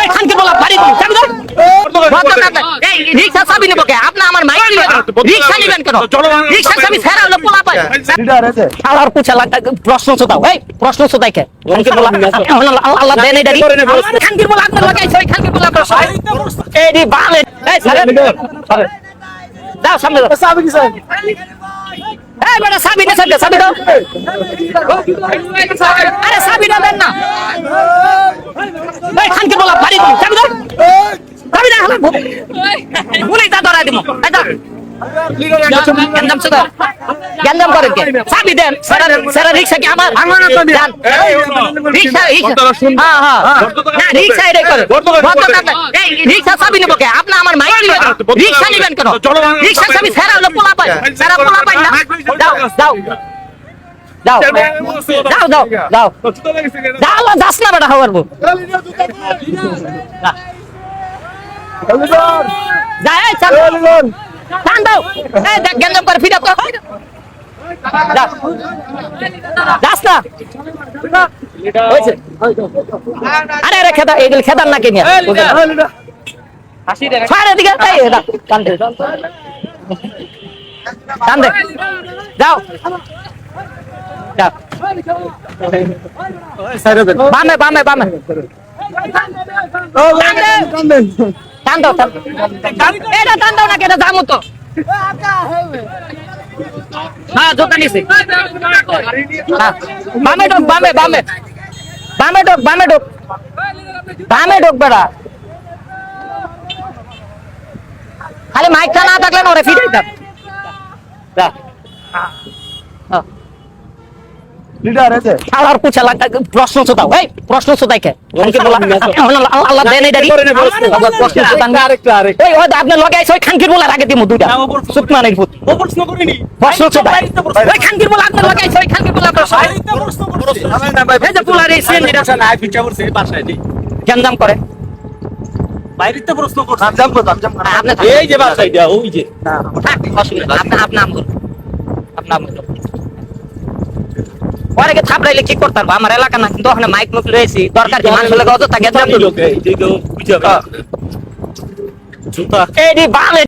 এই খানকে বলা বাড়ি দিন চাবি দাও এই রিকশা চাবি নেব কে আপনি আমার মাইক দিবেন রিকশা নেবেন কেন রিকশা চাবি ফেরা হলো পোলা পায় লিডার আছে আর কুছা প্রশ্ন শোধাও এই প্রশ্ন শোধাই কে খানকে বলা আল্লাহ দেন এই দাঁড়ি খানকে বলা আপনি লাগাইছে ওই খানকে বলা প্রশ্ন এই দি বালে এই সারে দাও সামনে দাও চাবি কি স্যার এই বেটা চাবি না চাবি চাবি দাও আরে চাবি না দেন না এই খানকে বলা বাড়ি দিন চাবি দাও চাবি দাও ভুলে যা ধরা দিমু এই দাও গেন্দাম সুদা গেন্দাম করেন কে চাবি দেন সারা রিকশা কি আমার দেন রিকশা হ্যাঁ হ্যাঁ না রিকশা এটাই করে এই রিকশা চাবি নেব কে আপনি আমার মাইক দিবেন রিকশা নেবেন কেন রিকশা চাবি ফেরা হলো পোলা পায় সারা পোলা পায় না দাও দাও দাও দাও দাও দাও দাও দাস না বেটা হওয়ারবো যা এই চল টান দাও এই দেখ গেন্দাম করে ফিরে তো দাস না হয়েছে আরে আরে খেদা এগুলো খেদার না কিনে ছাড় এদিকে এই টান দে টান দে যাও যাও বামে বামে বামে টান দাও এটা টান দাও না কেটে যাবো তো হ্যাঁ জোতা নিছি বামে ঢোক বামে বামে বামে ঢোক বামে ঢোক বামে ঢোক বেড়া খালি মাইকটা না থাকলে না ওরে ফিরাইতাম লিডার আছে আর কুছা প্রশ্ন শোধাও এই প্রশ্ন শোধাই কে খানকে বলা আল্লাহ দেন এই দাঁড়ি প্রশ্ন শোধান এই ওই আপনি লাগাইছে ওই খানকির বলার আগে দিমু দুইটা সুকমানের ফুট ও প্রশ্ন করিনি প্রশ্ন শোধাই ওই খানকির বলা আপনি লাগাইছে ওই খানকির বলা প্রশ্ন এই যে পোলারে সেন এটা না ফিচা করছে বাসায় দি গেন্দাম করে বাইরেতে প্রশ্ন করছে আপনি এই যে বাসায় দিয়া ওই যে অসুবিধা আপনি নাম করুন আপনার নাম করুন পরে থাপড়াইলে কি করতে পারবো আমার এলাকা না কিন্তু ওখানে মাইক মুখ রয়েছি দরকার কি মানুষের লাগে অযথা গেছে লোকে এই যে বুঝাবে জুতা এই বালে